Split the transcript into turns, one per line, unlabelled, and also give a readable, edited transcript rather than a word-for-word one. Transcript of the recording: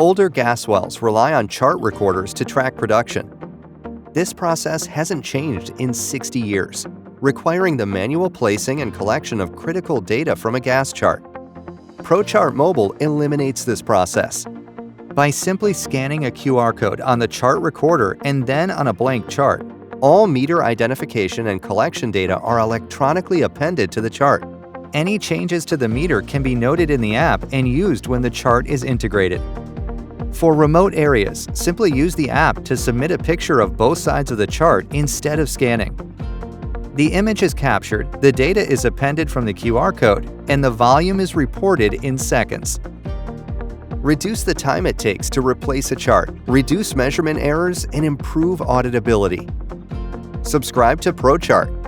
Older gas wells rely on chart recorders to track production. This process hasn't changed in 60 years, requiring the manual placing and collection of critical data from a gas chart. ProChart Mobile eliminates this process. By simply scanning a QR code on the chart recorder and then on a blank chart, all meter identification and collection data are electronically appended to the chart. Any changes to the meter can be noted in the app and used when the chart is integrated. For remote areas, simply use the app to submit a picture of both sides of the chart instead of scanning. The image is captured, the data is appended from the QR code, and the volume is reported in seconds. Reduce the time it takes to replace a chart, reduce measurement errors, and improve auditability. Subscribe to ProChart